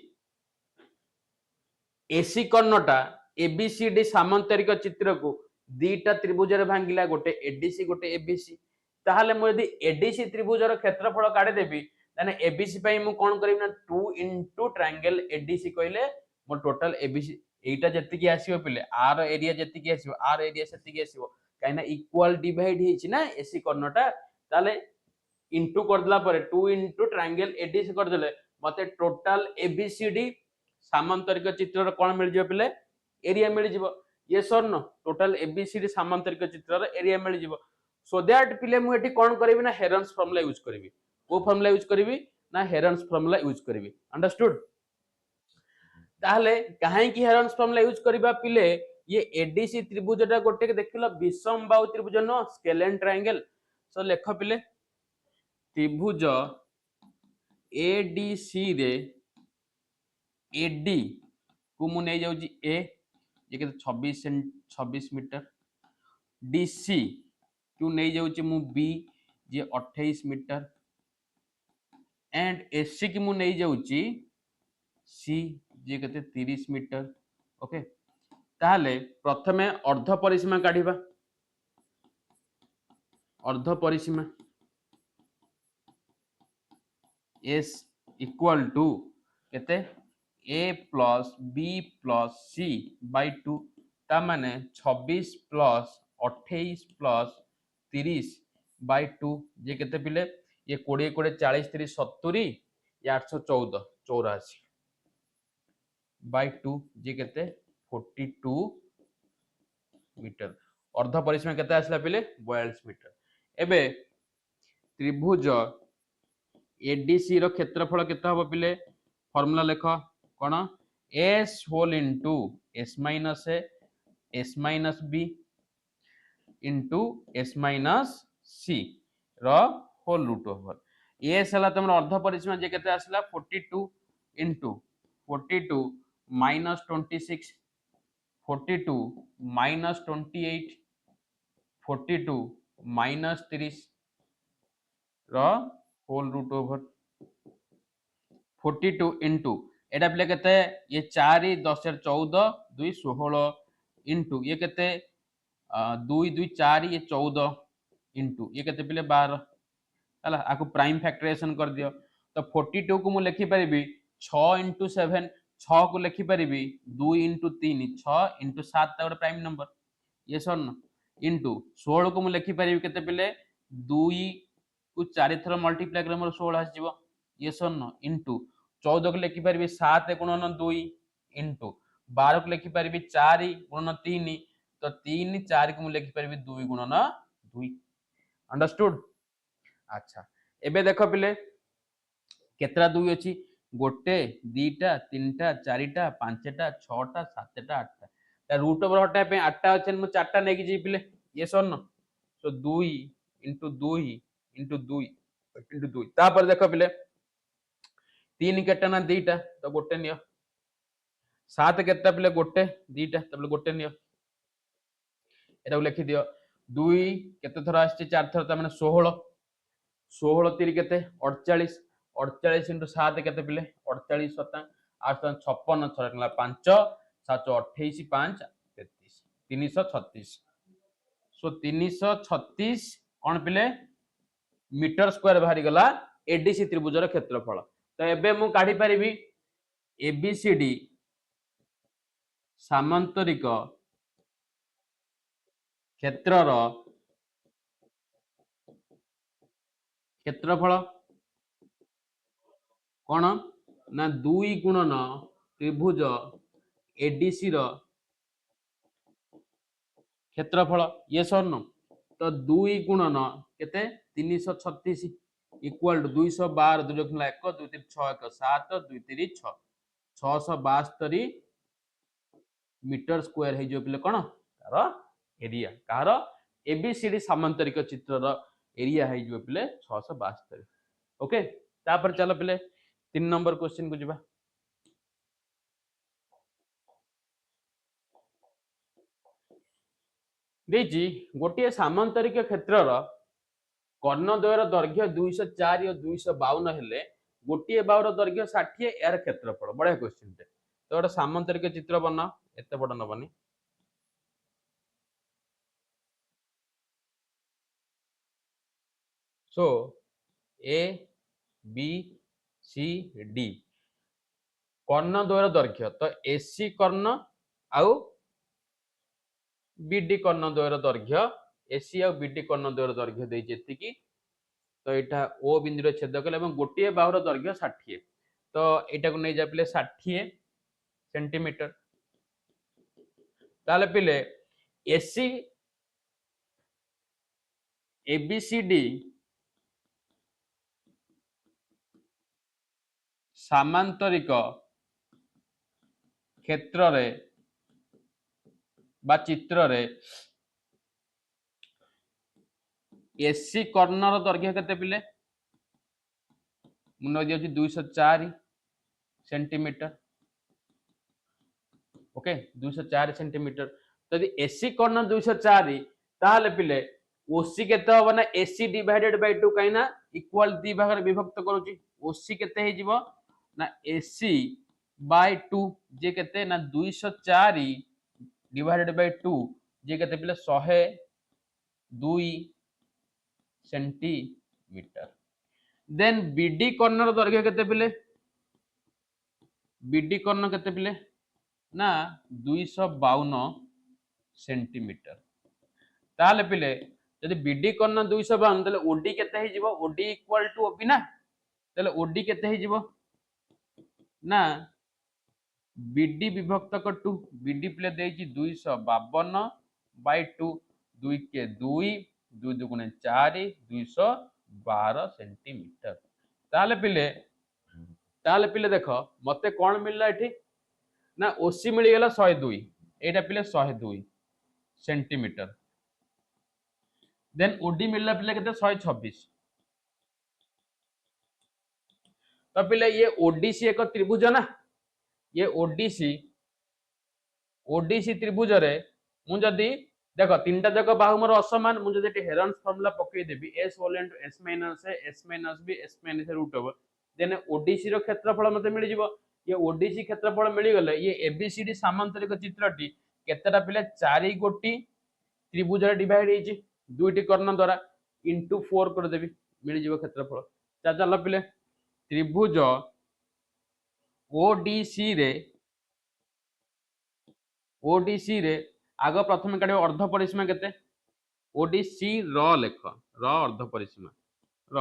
एसी कर्णटा एबीसीडी सामांतरिक चित्र को दीटा त्रिभुज रे भांगिला गोटे एडीसी गोटे एबीसी ताहले मु यदि एडीसी त्रिभुजर क्षेत्रफल काढी देबी ताने एबीसी पई मु कोन करिम ना 2 इनटू ट्रायंगल एडीसी कहले मो टोटल एबीसी एटा जति की आसीबो पिले आर एरिया जति की आसीबो आर एरिया सेति की आसीबो काइना इक्वल डिवाइड हिची ना एसी कर्णटा ताले इनटू कर दिला परे 2 इनटू ट्रायंगल एडीसी कर देले मते टोटल एबीसीडी सामांतरिक चित्रर कोन मिल जिवो पिले एरिया मिल जिवो yes or no total ABCD सामांतरिक चित्रर area मिल जिवो सो दैट पिले मु एटी कोन करबी ना हेरन्स फॉर्मूला यूज करबी को फॉर्मूला यूज करबी ना हेरन्स फॉर्मूला यूज करबी अंडरस्टूड ताहले काहे की हेरन्स फॉर्मूला यूज करबा पिले ये एडीसी त्रिभुजटा गोटे के देखिलो विषम बाहु त्रिभुज नो स्केल एंड ट्रायंगल सो लेख पिले त्रिभुज एडीसी रे एडी को मु नै जाउची ए ये के 26 मीटर डीसी को नै जाउची मु बी जे 28 मीटर एंड एससी की मु नै जाउची सी जे केते 30 मीटर ओके ताहले प्रथमे अर्ध परिसीमा काढिबा अर्ध परिसीमा एस इक्वल टू केते ए प्लस बी प्लस सी बाय 2 ता माने 26 प्लस 28 प्लस 30 बाय 2 जे केते पिले ये 20 20 40 30 70 ये 814 84 बाय 2 जे केते 42 मीटर अर्ध परिसीमा केते आसला पिले 42 मीटर एबे त्रिभुज एडीसी रो क्षेत्रफल केते हबो पिले फार्मूला लेख कोन s whole into s minus a s minus b into s minus c रो होल रूट ओवर s हला तमर अर्ध परिसीमा जे केते आसला 42 इनटू 42 माइनस 26 42 माइनस 28 42 माइनस 30 रो होल रूट ओवर 42 इनटू एटा पिले केते ये 4 10 14 2 16 इनटू ये केते 2 2 4 ये 14 इनटू ये केते पिले 12 हला आकु प्राइम फैक्टराइजेशन कर दियो तो 42 को मु लिखि परिबी 6 इनटू 7 6 को लिखि परिबी 2 इनटू 3 6 इनटू 7 ता प्राइम नंबर ये सन इनटू 16 को मु लिखि परिबी केते पिले 2 को 4 थर मल्टीप्लाई करे मोर 16 आसी जीवो ये सन इनटू 14 को लिखि परिबी 7 गुणन 2 इनटू 12 को लिखि परिबी 4 गुणन 3 तो 3 4 को मु लिखि परिबी 2 गुणन 2 अंडरस्टूड अच्छा एबे देखो पिले केतरा 2 अछि गोटे दीटा तीनटा चारिटा पांचटा छटा सातटा आठटा ता रूट ओवर हटा पे 8टा अछि मु 4टा नेकी जी पिले ये सन सो 2 इनटू 2 इनटू 2 इनटू 2 तापर देखो पिले 3 केटा ना दीटा तो गोटे नियो 7 केटा पिले गोटे दीटा तबले गोटे नियो एटा लिखि दियो 2 केते थरा आछि 4 थरा त माने 16 16 3 केते 48 48 इनटू 7 केते पिले 48 7 8 56 छरकला 5 7 28 5 33 336 सो 336 कोन पिले मीटर स्क्वायर बाहरी गला एडीसी त्रिभुजर क्षेत्रफल तो एबे मु काढी परिबी एबीसीडी सामांतरिक क्षेत्रर क्षेत्रफल कोन ना 2 गुणन त्रिभुज एडीसी रो क्षेत्रफल ये सरनो तो 2 गुणन केते 336 इक्वल टू 212 2 गुणन 1 2 3 6 1 7 2 3 6 672 मीटर स्क्वायर हे जो पिले कोन तार एरिया कार एबीसीडी सामांतरिक चित्रर एरिया है जो पिले 672 ओके तापर चलो पिले 3 नंबर क्वेश्चन को जिबा देजी गोटे सामांतरिक क्षेत्रर कर्णद्वयर दैर्घ्य 204 और 252 हेले गोटे बाहुर दैर्घ्य 60 यार क्षेत्रफल बढ़िया क्वेश्चन टे तो गोटे सामांतरिक चित्र बना एते बड़ नबनी सो ए बी सी डी कर्ण द्वयर दैर्घ्य तो एसी कर्ण आउ बीडी कर्ण द्वयर दैर्घ्य एसी आउ बीडी कर्ण द्वयर दैर्घ्य दे जेतिकी तो यहाँ ओ बिंदु छेद कले गोटे बाहुर दैर्घ्य 60 तो यहाँ को नहीं जा पिले 60 सेंटीमीटर ताले पिले एसी एबीसीडी सामांतरिक क्षेत्र रे बा चित्र रे एसी कर्णर दैर्घ्य केते पिले मुन दियो 204 सेंटीमीटर ओके 204 सेंटीमीटर तो यदि एसी कर्ण 204 ताले पिले ओसी केते हो ना एसी डिवाइडेड बाय 2 काइना इक्वल दी भाग रे विभक्त करूची ओसी केते हे जीवो ना एसी बाय 2 जे केते ना 204 डिवाइडेड बाय 2 जे केते पिले 102 सेंटीमीटर देन बीडी कर्ण दैर्घ्य केते पिले बीडी कर्ण केते पिले ना 252 सेंटीमीटर ताले पिले यदि बीडी कर्ण 252 तले ओडी केते हे जीवो ओडी इक्वल टू ओबी ना तले ओडी केते हे जीवो ना बीडी विभक्त कर 2 बीडी पिले देछि 252 बाय 2 2 के 2 2 दुगुणे 4 212 सेंटीमीटर ताले पिले देखो मते कोन मिलला एठी ना ओसी मिली गला 102 एटा पिले 102 सेंटीमीटर देन ओडी मिलला पिले केते 126 तो पिले ये ओडीसी एक त्रिभुज ना ये ओडीसी त्रिभुज रे मु जदी देखो तीनटा जक बाहु मोर असमान मु जदी हेरन्स फार्मूला पकई देबी s whole into s minus a s minus b s minus root over then ODC रो क्षेत्रफल मते मिल जिवो ये ओडीसी क्षेत्रफल मिली गले ये एबीसीडी सामांतरिक चित्रटी केतेटा पिले 4 गोटी त्रिभुज रे डिवाइड हेची दुईटी कर्ण द्वारा इनटू 4 कर देबी मिल जिवो क्षेत्रफल चल पिले त्रिभुज ओडीसी रे आग प्रथम काढ अर्ध परिसीमा केते ओडीसी र लेख र अर्ध परिसीमा र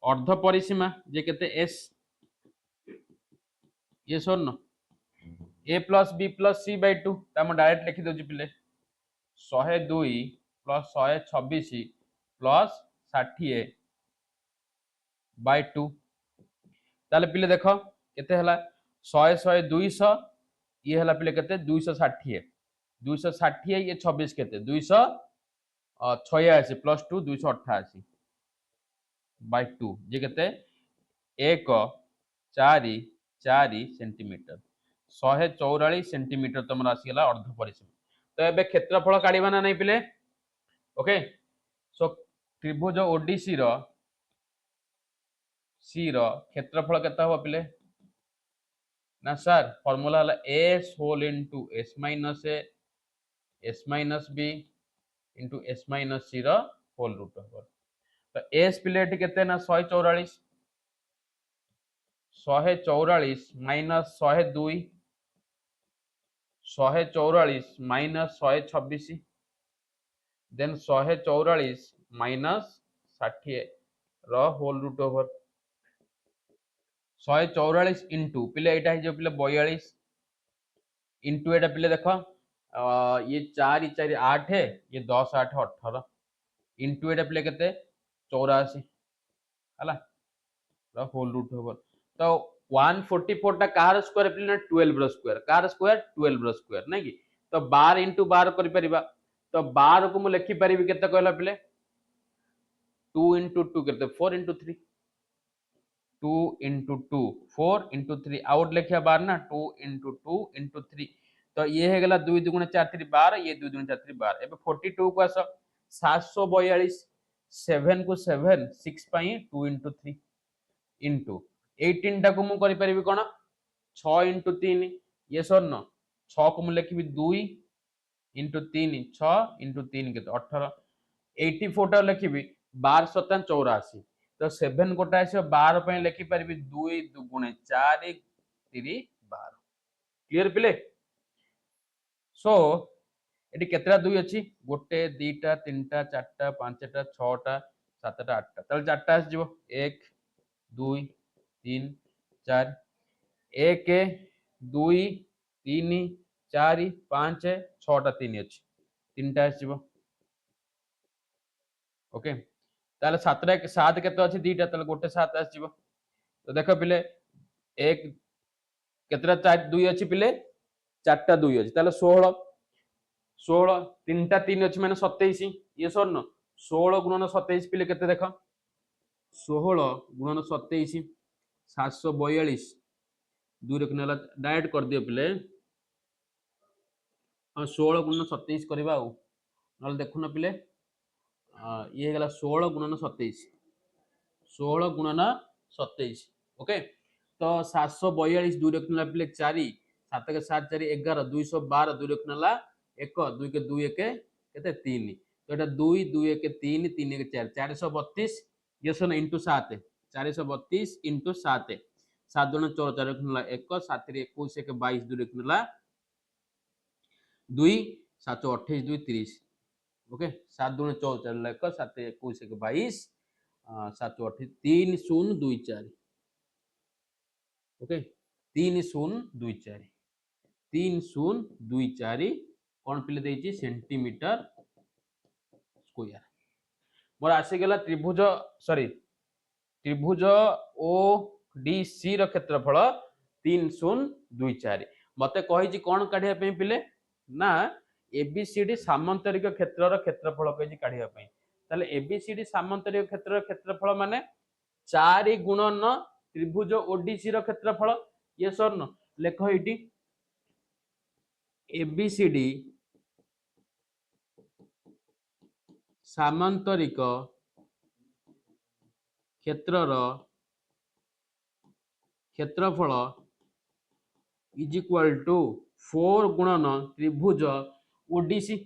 अर्ध परिसीमा जे केते एस ये सुन ए प्लस बी प्लस सी बाय 2 हम डायरेक्ट लिखि दउची पिले 102 प्लस 126 प्लस 60 बाय 2 ताले पिले देखो केते हला 100 100 200 ये हला पिले केते 260 260 ये 26 केते 286 प्लस 2 288 बाय 2 जे केते 1 4 4 सेंटीमीटर 144 सेंटीमीटर तुम आसीगला अर्ध परिसीमा तो एबे क्षेत्रफल काढिबा ना नहीं पिले ओके सो त्रिभुज ओडीसी रो क्षेत्रफल केता हो पिले ना सर फार्मूला हला s whole into s minus a s minus b into s minus c रो होल रूट ओवर तो s प्लेट केते ना 144 माइनस 102 144 माइनस 126 देन 144 माइनस 60 रो होल रूट ओवर 144 इंटू पिले एटा हे जो पिले 42 इंटू एटा पिले देखो ये 4 4 8 है ये 10 8 18 इंटू एटा पिले केते 84 हला होल रूट ओवर तो 144 टा कार स्क्वायर पिले ना 12 रो स्क्वायर कार स्क्वायर 12 रो स्क्वायर नै कि तो 12 इंटू 12 करि परिबा तो 12 को मु लिखि परिबी केते कहला पिले 2 इंटू 2 केते 4 इंटू 3 2 इंटू 2 4 इंटू 3 आउट लिखिया 12 ना 2 इंटू 2 इंटू 3 तो ये है गला 2 दुगुणे 4 3 12 ये 2 दुगुणे 4 3 12 एबे 42 को आस 742 7 को 7 6 पाई 2 इंटू 3 इंटू 18 टा को मु करि परिबी कोन 6 इंटू 3 ये सरन 6 को मु लिखिबी 2 इंटू 3 6 इंटू 3 केते 18 84 टा लिखिबि 12 7 84 तो 7 गोटा आसे 12 पे लिखि परबि 2 दुगुणे 4 3 12 क्लियर पिले सो एटी केतरा दुई अछि गोटे दीटा तीनटा चारटा पांचटा छटा सातटा आठटा ताले चारटा आस जिवो 1 2 3 4 1 2 3 4 5 6टा 3 अछि तीनटा आस जिवो ओके ताले सातटा 7 केते अछि दीटा ताले गोटे 7 आस जिवो तो देखो पिले एक केतरा 4 2 अछि पिले चारटा 2 अछि ताले 16 16 तीनटा 3 अछि माने 27 ये सरनो 16 गुणन 27 पिले केते देखो 16 गुणन 27 742 2 रे कनेला डायरेक्ट कर दियो पिले 16 गुणन 27 करबा आ नल देखुन पिले ये गला 16 गुणन 27 16 गुणन 27 ओके तो 742 2 रे कनेला पिले 4 7 के 7 4 11 212 2 रे कनेला 1 2 के 2 1 केते 3 तो एटा 2 2 1 3 3 1 4 432 ये सुन इनटू 7 432 इनटू 7 7 दुना 4 4 कनेला 1 7 रे 21 1 22 2 रे कनेला 2 7 28 2 30 ओके 7 दुना 4 4 1 7 21 1 22 7 8 3 0 2 4 ओके 3 0 2 4 3 0 2 4 कौन पिले देछि सेंटीमीटर स्क्वायर मोर आसी गेला त्रिभुज सॉरी त्रिभुज ओ डी सी रो क्षेत्रफल 3 0 2 4 मते कहि कौन काढिया पे पिले ना एबीसीडी सामांतरिक क्षेत्रर क्षेत्रफल कहि काढिया पे ताले एबीसीडी सामांतरिक क्षेत्रर क्षेत्रफल माने 4 गुणन त्रिभुज ओडीसी रो क्षेत्रफल ये सर न लेख इटी एबीसीडी सामांतरिक क्षेत्रर क्षेत्रफल इज इक्वल टू 4 गुणन त्रिभुज ओडीसी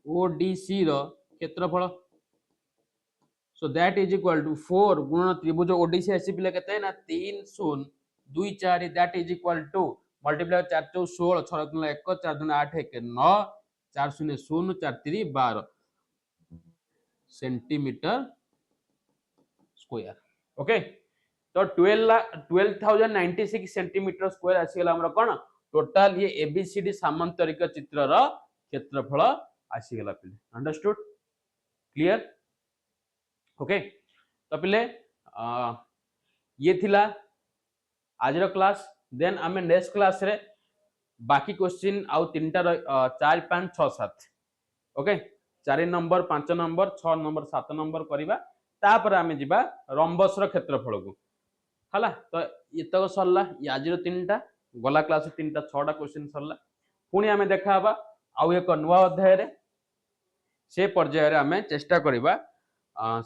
ओडीसी रो क्षेत्रफल so that is equal to 4 गुणन त्रिभुज ओडीसी आसी पिले केते ना 3 0 2 4 that is equal to multiply 4 4 16 6 3 1 4 2 8 1 9 4 0 0 4 3 12 centimetre square okay तो 12,096 सेंटीमीटर स्क्वायर आसीगला हमर कोन टोटल ये एबीसीडी सामांतरिक चित्रर क्षेत्रफल आसीगला पिले अंडरस्टूड क्लियर ओके तो पिले ये थिला आजर क्लास देन आमे नेक्स्ट क्लास रे बाकी क्वेश्चन आउ तीनटा 4 5 6 7 okay 4 number 5 number 6 number 7 number करिबा तापर आमे जिबा रंबस रो क्षेत्रफल को हला तो इतक सरला आजर तीनटा गला क्लास तीनटा 6टा क्वेश्चन सरला पुणी आमे देखा हबा आउ एक नुवा अध्याय रे से पर्याय रे आमे चेष्टा करिबा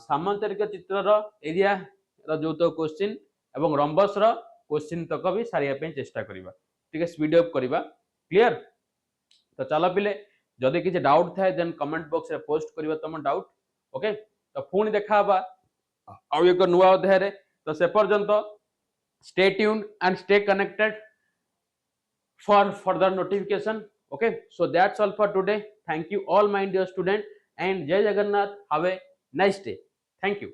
सामांतरिक चित्रर एरिया रो जो तो क्वेश्चन एवं रंबस रो क्वेश्चन तक भी सारिया पे चेष्टा करिबा ठीक है स्पीड अप करिबा क्लियर तो चलो पिले जदि किसी डाउट थाए देन कमेंट बॉक्स रे पोस्ट करिबा तुम डाउट ओके तो पुणी देखा हबा आउ एक नुवा अध्याय रे तो से पर्यंत stay tuned and stay connected for further notification okay so that's all for today thank you all my dear student and jai jagannath have a nice day thank you